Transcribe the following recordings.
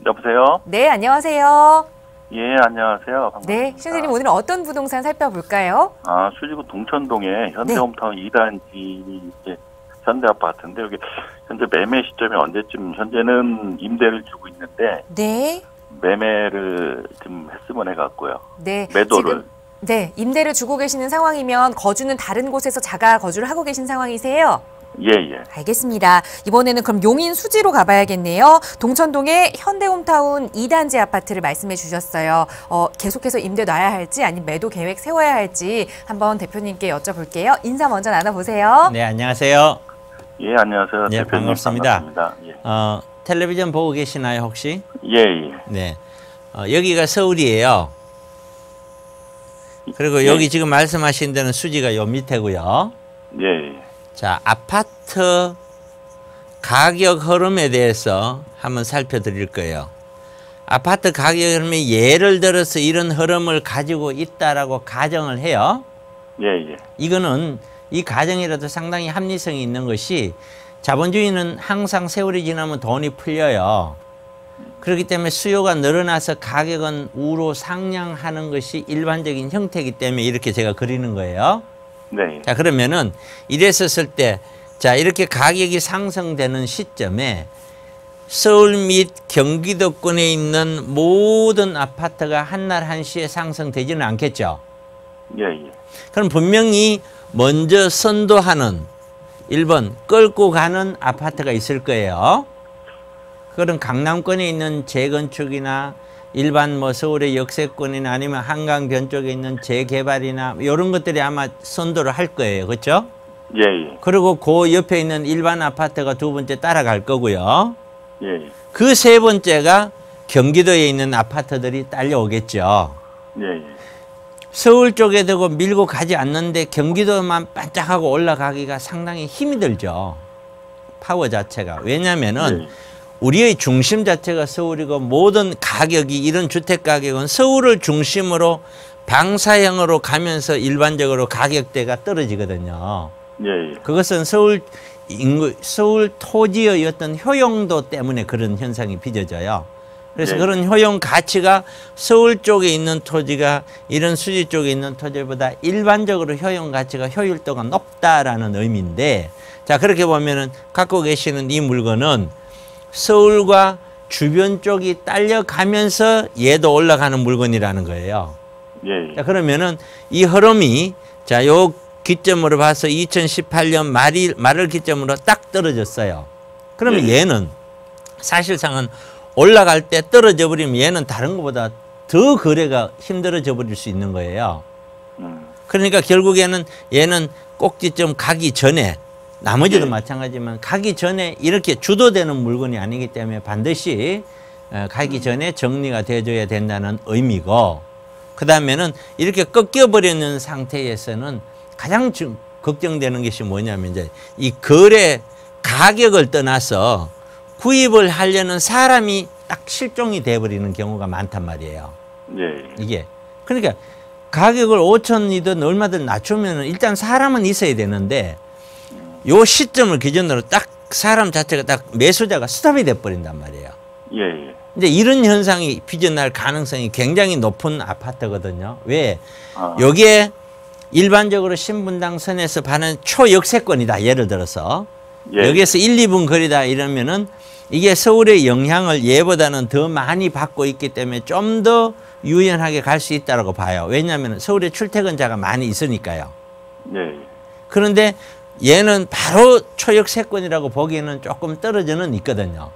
여보세요? 네, 안녕하세요. 예, 안녕하세요. 반갑습니다. 네, 선생님 오늘은 어떤 부동산 살펴볼까요? 수지구 동천동에 현대홈타운 2단지 이제 현대아파트인데 여기 현재 매매 시점이 언제쯤 현재는 임대를 주고 있는데 네. 매매를 좀 했으면 해갖고요. 네. 매도를. 네, 임대를 주고 계시는 상황이면 거주는 다른 곳에서 자가 거주를 하고 계신 상황이세요? 예, 예. 알겠습니다. 이번에는 그럼 용인 수지로 가봐야겠네요. 동천동의 현대홈타운 2단지 아파트를 말씀해 주셨어요. 계속해서 임대 놔야 할지 아니면 매도 계획 세워야 할지 한번 대표님께 여쭤볼게요. 인사 먼저 나눠보세요. 네, 안녕하세요. 예, 안녕하세요. 네, 대표님, 반갑습니다. 예. 텔레비전 보고 계시나요, 혹시? 예, 예. 네. 여기가 서울이에요. 그리고 예. 여기 지금 말씀하신 데는 수지가 요 밑에고요. 예, 예. 자, 아파트 가격 흐름에 대해서 한번 살펴드릴 거예요. 아파트 가격 흐름이 예를 들어서 이런 흐름을 가지고 있다라고 가정을 해요. 예, 예. 이거는 이 가정이라도 상당히 합리성이 있는 것이 자본주의는 항상 세월이 지나면 돈이 풀려요. 그렇기 때문에 수요가 늘어나서 가격은 우로 상향하는 것이 일반적인 형태이기 때문에 이렇게 제가 그리는 거예요. 네. 자, 그러면은 이랬었을 때, 자, 이렇게 가격이 상승되는 시점에 서울 및 경기도권에 있는 모든 아파트가 한날 한시에 상승되지는 않겠죠. 예, 예. 그럼 분명히 먼저 선도하는 1번 끌고 가는 아파트가 있을 거예요. 그런 강남권에 있는 재건축이나 일반 서울의 역세권이나 아니면 한강 변 쪽에 있는 재개발이나 이런 것들이 아마 선도를 할 거예요. 그렇죠? 예, 예. 그리고 그 옆에 있는 일반 아파트가 두 번째 따라갈 거고요. 예, 예. 그 세 번째가 경기도에 있는 아파트들이 딸려오겠죠. 예, 예. 서울 쪽에 두고 밀고 가지 않는데 경기도만 반짝하고 올라가기가 상당히 힘이 들죠. 파워 자체가. 왜냐면은 예. 우리의 중심 자체가 서울이고 모든 가격이 이런 주택 가격은 서울을 중심으로 방사형으로 가면서 일반적으로 가격대가 떨어지거든요. 예, 예. 그것은 서울 토지의 어떤 효용도 때문에 그런 현상이 빚어져요. 그래서 네. 그런 효용 가치가 서울 쪽에 있는 토지가 이런 수지 쪽에 있는 토지보다 일반적으로 효용 가치가 효율도가 높다라는 의미인데, 자, 그렇게 보면은 갖고 계시는 이 물건은 서울과 주변 쪽이 딸려가면서 얘도 올라가는 물건이라는 거예요. 예, 예. 자, 그러면은 이 흐름이, 자, 요 기점으로 봐서 2018년 말을 기점으로 딱 떨어졌어요. 그러면 예. 얘는 사실상은 올라갈 때 떨어져 버리면 얘는 다른 것보다 더 거래가 힘들어져 버릴 수 있는 거예요. 그러니까 결국에는 얘는 꼭지점 가기 전에, 나머지도 예. 마찬가지지만 가기 전에 이렇게 주도되는 물건이 아니기 때문에 반드시 가기 전에 정리가 돼줘야 된다는 의미고, 그 다음에는 이렇게 꺾여버리는 상태에서는 가장 걱정되는 것이 뭐냐면 이제 이 거래 가격을 떠나서 구입을 하려는 사람이 딱 실종이 돼버리는 경우가 많단 말이에요. 예. 이게. 그러니까 가격을 5천이든 얼마든 낮추면 일단 사람은 있어야 되는데 요 시점을 기준으로 딱 사람 자체가 딱 매수자가 스탑이 돼버린단 말이에요. 예, 예. 이제 이런 현상이 빚어날 가능성이 굉장히 높은 아파트거든요. 왜? 여기에 일반적으로 신분당 선에서 받는 초역세권이다. 예를 들어서. 예. 여기에서 1, 2분 거리다 이러면은 이게 서울의 영향을 얘보다는 더 많이 받고 있기 때문에 좀 더 유연하게 갈 수 있다고 봐요. 왜냐하면 서울에 출퇴근자가 많이 있으니까요. 예. 그런데 얘는 바로 초역세권이라고 보기에는 조금 떨어져는 있거든요.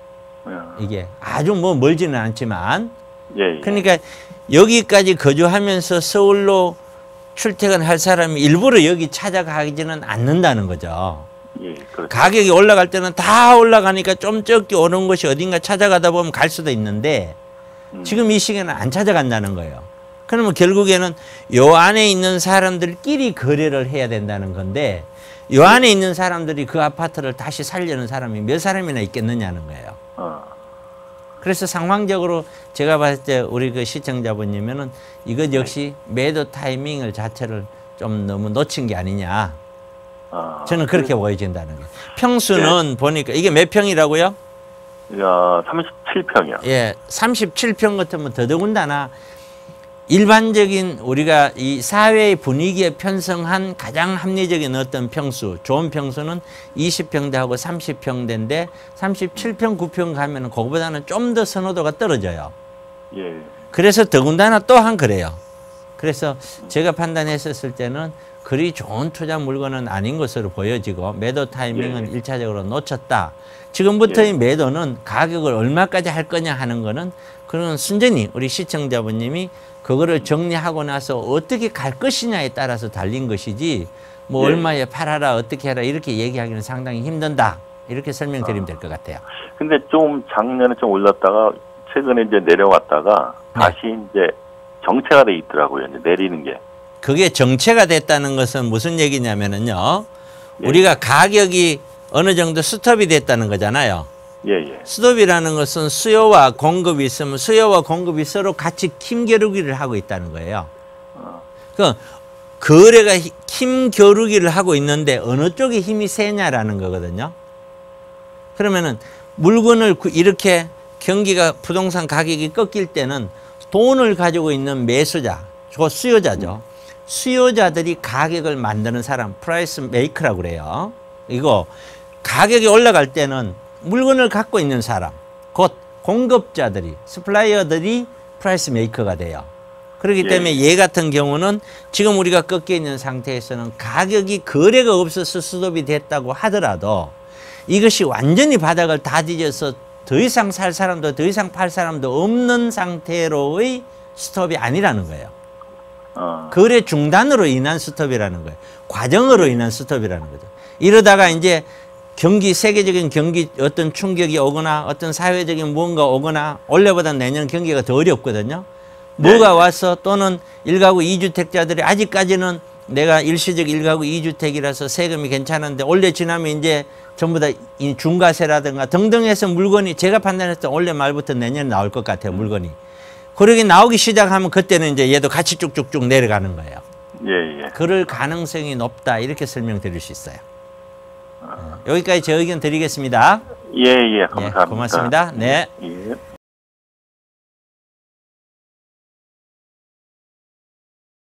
이게 아주 뭐 멀지는 않지만. 예. 그러니까 여기까지 거주하면서 서울로 출퇴근할 사람이 일부러 여기 찾아가지는 않는다는 거죠. 예. 그렇죠. 가격이 올라갈 때는 다 올라가니까 좀 적게 오는 곳이 어딘가 찾아가다 보면 갈 수도 있는데 지금 이 시기에는 안 찾아간다는 거예요. 그러면 결국에는 요 안에 있는 사람들끼리 거래를 해야 된다는 건데 요 안에 있는 사람들이 그 아파트를 다시 살려는 사람이 몇 사람이나 있겠느냐는 거예요. 그래서 상황적으로 제가 봤을 때 우리 그 시청자분이면은 이것 역시 매도 타이밍을 자체를 좀 너무 놓친 게 아니냐. 저는 그렇게 보여진다는 거예요. 평수는 보니까 이게 몇 평이라고요? 37평이요. 예, 37평 같으면 더더군다나 일반적인 우리가 이 사회의 분위기에 편성한 가장 합리적인 어떤 평수, 좋은 평수는 20평대하고 30평대인데 37평, 9평 가면은 그거보다는 좀 더 선호도가 떨어져요. 예. 그래서 더군다나 또한 그래요. 그래서 제가 판단했었을 때는 그리 좋은 투자 물건은 아닌 것으로 보여지고 매도 타이밍은 예. 일차적으로 놓쳤다. 지금부터의 예. 매도는 가격을 얼마까지 할 거냐 하는 거는 그런 순전히 우리 시청자분님이 그거를 정리하고 나서 어떻게 갈 것이냐에 따라서 달린 것이지 뭐 예. 얼마에 팔아라 어떻게 해라 이렇게 얘기하기는 상당히 힘든다. 이렇게 설명드리면 될 것 같아요. 근데 좀 작년에 좀 올랐다가 최근에 이제 내려왔다가 다시 이제 정체가 돼 있더라고요. 이제 내리는 게. 그게 정체가 됐다는 것은 무슨 얘기냐면은요. 예. 우리가 가격이 어느 정도 스톱이 됐다는 거잖아요. 예, 예. 스톱이라는 것은 수요와 공급이 있으면 수요와 공급이 서로 같이 힘겨루기를 하고 있다는 거예요. 그 거래가 힘겨루기를 하고 있는데 어느 쪽에 힘이 세냐라는 거거든요. 그러면은 물건을 이렇게 경기가 부동산 가격이 꺾일 때는 돈을 가지고 있는 매수자, 저 수요자죠. 수요자들이 가격을 만드는 사람, 프라이스 메이커라고 그래요. 이거 가격이 올라갈 때는 물건을 갖고 있는 사람, 곧 공급자들이, 스플라이어들이 프라이스 메이커가 돼요. 그렇기 때문에 얘 같은 경우는 지금 우리가 꺾여 있는 상태에서는 가격이 거래가 없어서 스톱이 됐다고 하더라도 이것이 완전히 바닥을 다 뒤져서 더 이상 살 사람도 더 이상 팔 사람도 없는 상태로의 스톱이 아니라는 거예요. 거래 중단으로 인한 스톱이라는 거예요. 과정으로 인한 스톱이라는 거죠. 이러다가 이제 세계적인 경기 어떤 충격이 오거나 어떤 사회적인 무언가 오거나 올해보다 내년 경기가 더 어렵거든요. 뭐가 와서 또는 1가구 2주택자들이 아직까지는 내가 일시적 1가구 2주택이라서 세금이 괜찮은데 올해 지나면 이제 전부 다 중과세라든가 등등 해서 물건이 제가 판단했을 때 올해 말부터 내년에 나올 것 같아요. 물건이. 그러게 나오기 시작하면 그때는 이제 얘도 같이 쭉쭉쭉 내려가는 거예요. 예, 예. 그럴 가능성이 높다 이렇게 설명드릴 수 있어요. 여기까지 제 의견 드리겠습니다. 예, 예. 감사합니다. 고맙습니다. 네. 예.